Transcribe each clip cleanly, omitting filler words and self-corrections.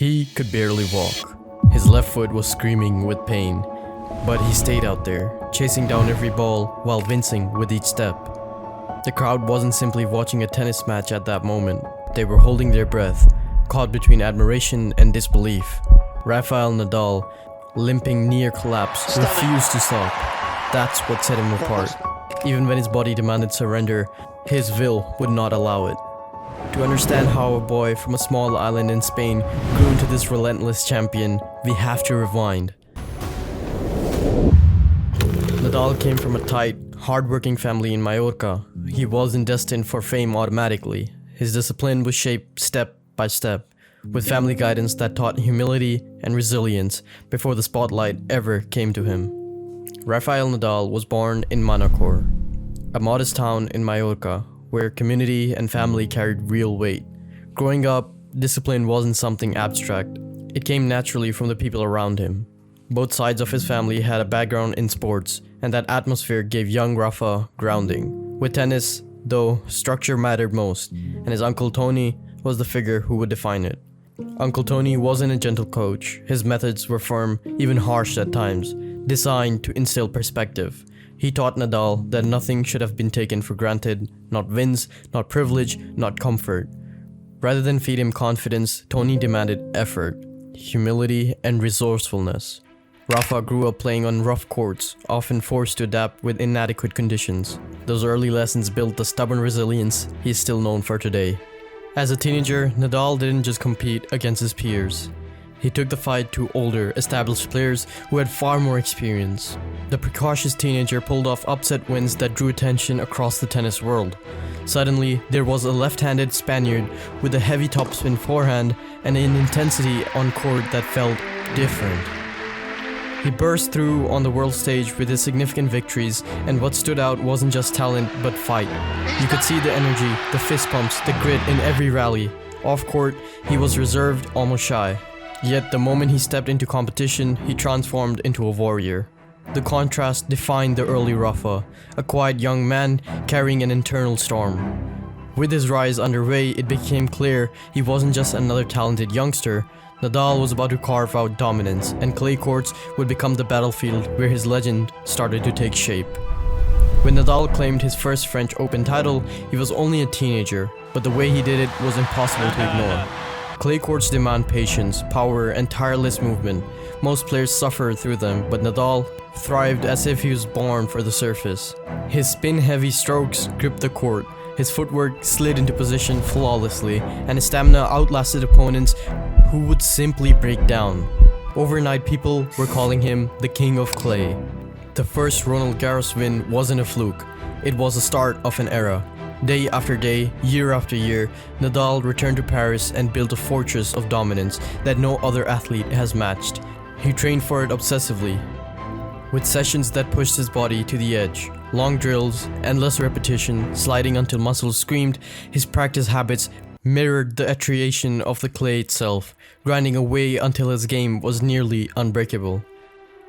He could barely walk. His left foot was screaming with pain, but he stayed out there, chasing down every ball while wincing with each step. The crowd wasn't simply watching a tennis match at that moment. They were holding their breath, caught between admiration and disbelief. Rafael Nadal, limping near collapse, refused to stop. That's what set him apart. Even when his body demanded surrender, his will would not allow it. To understand how a boy from a small island in Spain grew into this relentless champion, we have to rewind. Nadal came from a tight, hard-working family in Mallorca. He wasn't destined for fame automatically. His discipline was shaped step by step, with family guidance that taught humility and resilience before the spotlight ever came to him. Rafael Nadal was born in Manacor, a modest town in Mallorca, where community and family carried real weight. Growing up, discipline wasn't something abstract. It came naturally from the people around him. Both sides of his family had a background in sports, and that atmosphere gave young Rafa grounding. With tennis, though, structure mattered most, and his Uncle Toni was the figure who would define it. Uncle Toni wasn't a gentle coach. His methods were firm, even harsh at times, designed to instill perspective. He taught Nadal that nothing should have been taken for granted, not wins, not privilege, not comfort. Rather than feed him confidence, Toni demanded effort, humility, and resourcefulness. Rafa grew up playing on rough courts, often forced to adapt with inadequate conditions. Those early lessons built the stubborn resilience he is still known for today. As a teenager, Nadal didn't just compete against his peers. He took the fight to older, established players who had far more experience. The precocious teenager pulled off upset wins that drew attention across the tennis world. Suddenly, there was a left-handed Spaniard with a heavy topspin forehand and an intensity on court that felt different. He burst through on the world stage with his significant victories, and what stood out wasn't just talent but fight. You could see the energy, the fist pumps, the grit in every rally. Off court, he was reserved, almost shy. Yet the moment he stepped into competition, he transformed into a warrior. The contrast defined the early Rafa, a quiet young man carrying an internal storm. With his rise underway, it became clear he wasn't just another talented youngster. Nadal was about to carve out dominance, and clay courts would become the battlefield where his legend started to take shape. When Nadal claimed his first French Open title, he was only a teenager, but the way he did it was impossible to ignore. Clay courts demand patience, power, and tireless movement. Most players suffer through them, but Nadal thrived as if he was born for the surface. His spin-heavy strokes gripped the court, his footwork slid into position flawlessly, and his stamina outlasted opponents who would simply break down. Overnight, people were calling him the King of Clay. The first Roland Garros win wasn't a fluke. It was the start of an era. Day after day, year after year, Nadal returned to Paris and built a fortress of dominance that no other athlete has matched. He trained for it obsessively, with sessions that pushed his body to the edge. Long drills, endless repetition, sliding until muscles screamed. His practice habits mirrored the iteration of the clay itself, grinding away until his game was nearly unbreakable.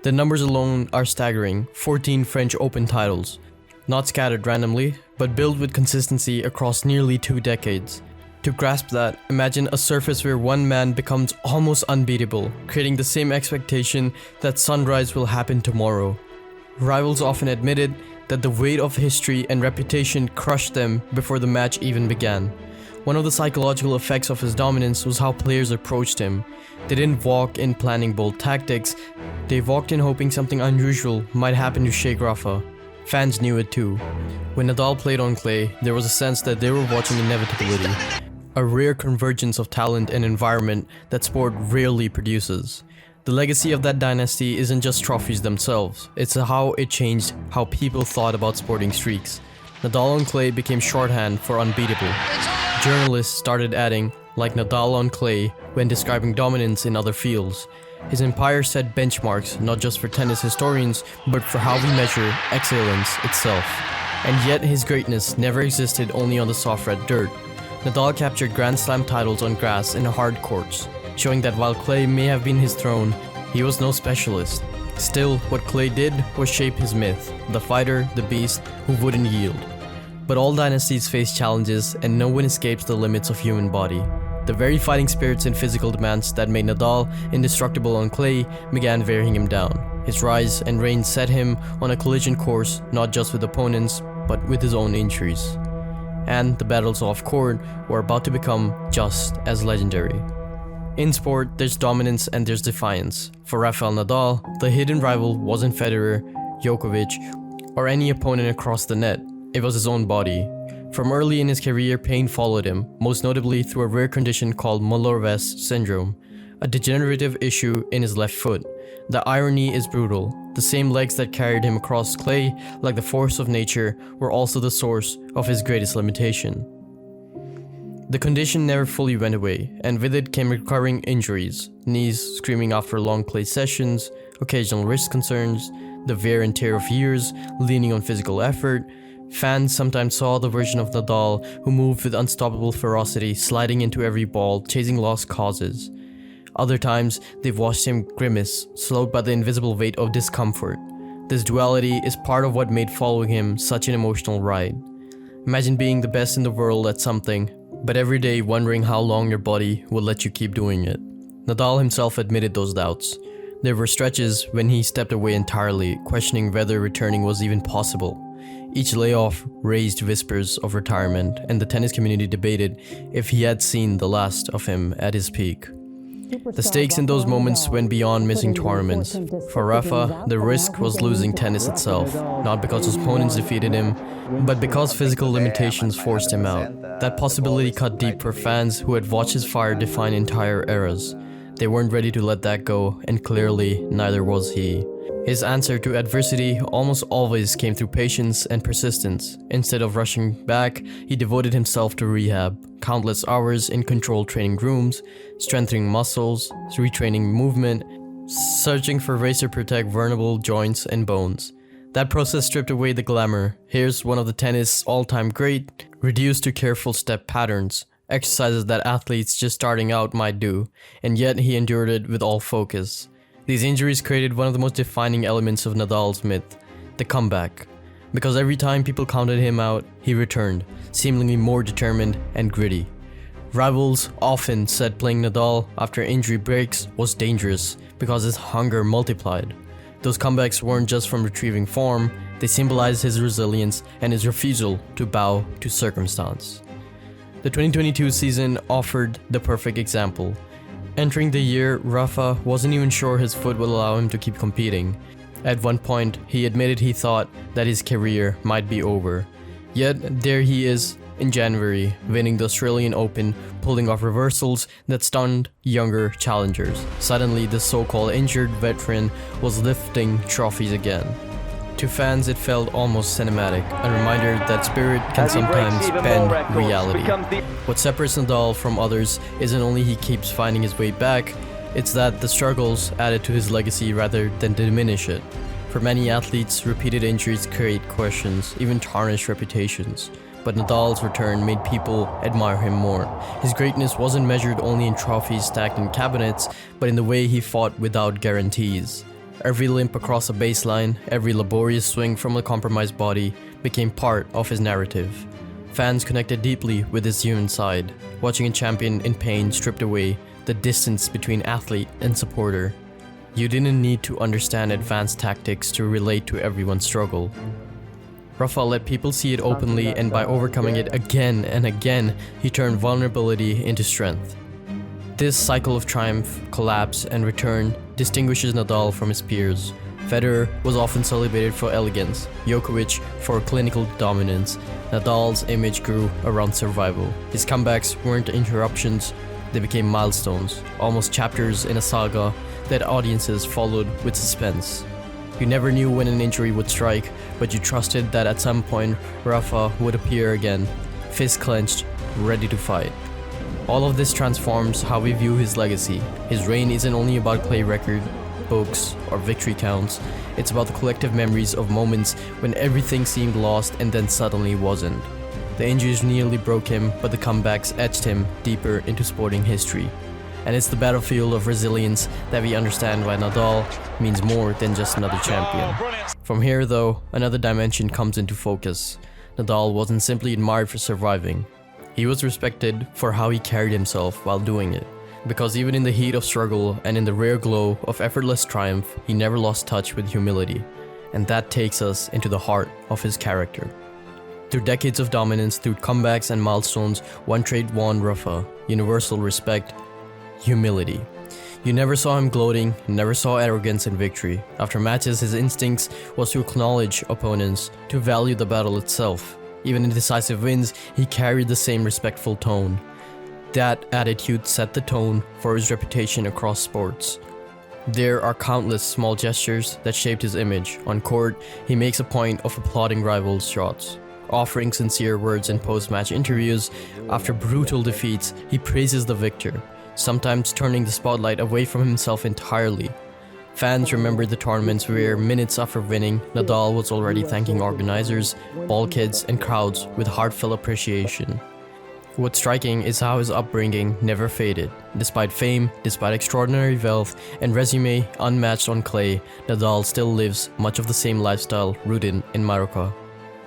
The numbers alone are staggering: 14 French Open titles, not scattered randomly, but built with consistency across nearly 2 decades. To grasp that, imagine a surface where one man becomes almost unbeatable, creating the same expectation that sunrise will happen tomorrow. Rivals often admitted that the weight of history and reputation crushed them before the match even began. One of the psychological effects of his dominance was how players approached him. They didn't walk in planning bold tactics, they walked in hoping something unusual might happen to shake Rafa. Fans knew it too. When Nadal played on clay, there was a sense that they were watching inevitability, a rare convergence of talent and environment that sport rarely produces. The legacy of that dynasty isn't just trophies themselves, it's how it changed how people thought about sporting streaks. Nadal on clay became shorthand for unbeatable. Journalists started adding, like Nadal on clay, when describing dominance in other fields. His empire set benchmarks not just for tennis historians, but for how we measure excellence itself. And yet his greatness never existed only on the soft red dirt. Nadal captured Grand Slam titles on grass and hard courts, showing that while clay may have been his throne, he was no specialist. Still, what clay did was shape his myth, the fighter, the beast, who wouldn't yield. But all dynasties face challenges, and no one escapes the limits of human body. The very fighting spirits and physical demands that made Nadal indestructible on clay began wearing him down. His rise and reign set him on a collision course not just with opponents, but with his own injuries. And the battles off court were about to become just as legendary. In sport, there's dominance and there's defiance. For Rafael Nadal, the hidden rival wasn't Federer, Djokovic, or any opponent across the net. It was his own body. From early in his career, pain followed him, most notably through a rare condition called Malherbe syndrome, a degenerative issue in his left foot. The irony is brutal. The same legs that carried him across clay, like the force of nature, were also the source of his greatest limitation. The condition never fully went away, and with it came recurring injuries, knees screaming after long clay sessions, occasional wrist concerns, the wear and tear of years, leaning on physical effort. Fans sometimes saw the version of Nadal who moved with unstoppable ferocity, sliding into every ball, chasing lost causes. Other times, they've watched him grimace, slowed by the invisible weight of discomfort. This duality is part of what made following him such an emotional ride. Imagine being the best in the world at something, but every day wondering how long your body will let you keep doing it. Nadal himself admitted those doubts. There were stretches when he stepped away entirely, questioning whether returning was even possible. Each layoff raised whispers of retirement, and the tennis community debated if he had seen the last of him at his peak. The stakes in those moments went beyond missing tournaments. For Rafa, the risk was losing tennis itself, not because his opponents defeated him, but because physical limitations forced him out. That possibility cut deep for fans who had watched his fire define entire eras. They weren't ready to let that go, and clearly neither was he. His answer to adversity almost always came through patience and persistence. Instead of rushing back, he devoted himself to rehab, countless hours in controlled training rooms, strengthening muscles, retraining movement, searching for ways to protect vulnerable joints and bones. That process stripped away the glamour. Here's one of the tennis all-time great, reduced to careful step patterns, exercises that athletes just starting out might do, and yet he endured it with all focus. These injuries created one of the most defining elements of Nadal's myth, the comeback. Because every time people counted him out, he returned, seemingly more determined and gritty. Rivals often said playing Nadal after injury breaks was dangerous because his hunger multiplied. Those comebacks weren't just from retrieving form, they symbolized his resilience and his refusal to bow to circumstance. The 2022 season offered the perfect example. Entering the year, Rafa wasn't even sure his foot would allow him to keep competing. At one point, he admitted he thought that his career might be over. Yet, there he is in January, winning the Australian Open, pulling off reversals that stunned younger challengers. Suddenly, the so-called injured veteran was lifting trophies again. To fans, it felt almost cinematic, a reminder that spirit can sometimes bend reality. What separates Nadal from others isn't only he keeps finding his way back, it's that the struggles added to his legacy rather than diminish it. For many athletes, repeated injuries create questions, even tarnish reputations. But Nadal's return made people admire him more. His greatness wasn't measured only in trophies stacked in cabinets, but in the way he fought without guarantees. Every limp across a baseline, every laborious swing from a compromised body became part of his narrative. Fans connected deeply with his human side, watching a champion in pain stripped away the distance between athlete and supporter. You didn't need to understand advanced tactics to relate to everyone's struggle. Rafa let people see it openly, and by overcoming it again and again, he turned vulnerability into strength. This cycle of triumph, collapse, and return distinguishes Nadal from his peers. Federer was often celebrated for elegance, Djokovic for clinical dominance. Nadal's image grew around survival. His comebacks weren't interruptions, they became milestones, almost chapters in a saga that audiences followed with suspense. You never knew when an injury would strike, but you trusted that at some point Rafa would appear again, fist clenched, ready to fight. All of this transforms how we view his legacy. His reign isn't only about clay record, books, or victory counts. It's about the collective memories of moments when everything seemed lost and then suddenly wasn't. The injuries nearly broke him, but the comebacks etched him deeper into sporting history. And it's the battlefield of resilience that we understand why Nadal means more than just another champion. From here, though, another dimension comes into focus. Nadal wasn't simply admired for surviving. He was respected for how he carried himself while doing it, because even in the heat of struggle and in the rare glow of effortless triumph, he never lost touch with humility, and that takes us into the heart of his character. Through decades of dominance, through comebacks and milestones, one trait won Rafa: universal respect, humility. You never saw him gloating, never saw arrogance in victory. After matches, his instincts was to acknowledge opponents, to value the battle itself. Even in decisive wins, he carried the same respectful tone. That attitude set the tone for his reputation across sports. There are countless small gestures that shaped his image. On court, he makes a point of applauding rivals' shots, offering sincere words in post-match interviews. After brutal defeats, he praises the victor, sometimes turning the spotlight away from himself entirely. Fans remember the tournaments where minutes after winning, Nadal was already thanking organizers, ball kids, and crowds with heartfelt appreciation. What's striking is how his upbringing never faded. Despite fame, despite extraordinary wealth, and resume unmatched on clay, Nadal still lives much of the same lifestyle rooted in Manacor.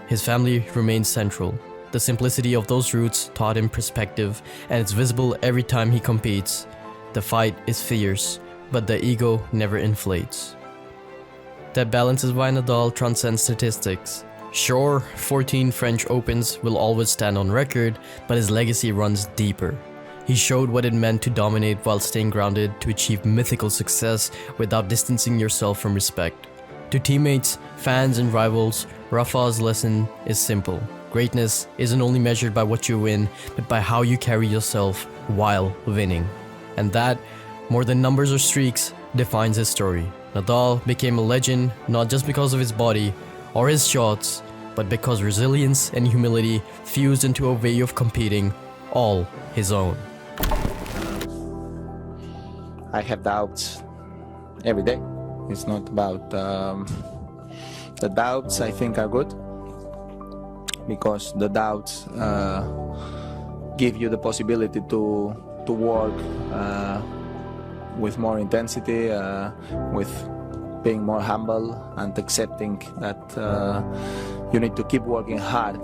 His family remains central. The simplicity of those roots taught him perspective, and it's visible every time he competes. The fight is fierce, but the ego never inflates. That balance is why Nadal transcends statistics. Sure, 14 French Opens will always stand on record, but his legacy runs deeper. He showed what it meant to dominate while staying grounded, to achieve mythical success without distancing yourself from respect. To teammates, fans, and rivals, Rafa's lesson is simple. Greatness isn't only measured by what you win, but by how you carry yourself while winning. And that, more than numbers or streaks, defines his story. Nadal became a legend not just because of his body or his shots, but because resilience and humility fused into a way of competing, all his own. I have doubts every day. It's not about the doubts. I think are good, because the doubts give you the possibility to work with more intensity, with being more humble and accepting that you need to keep working hard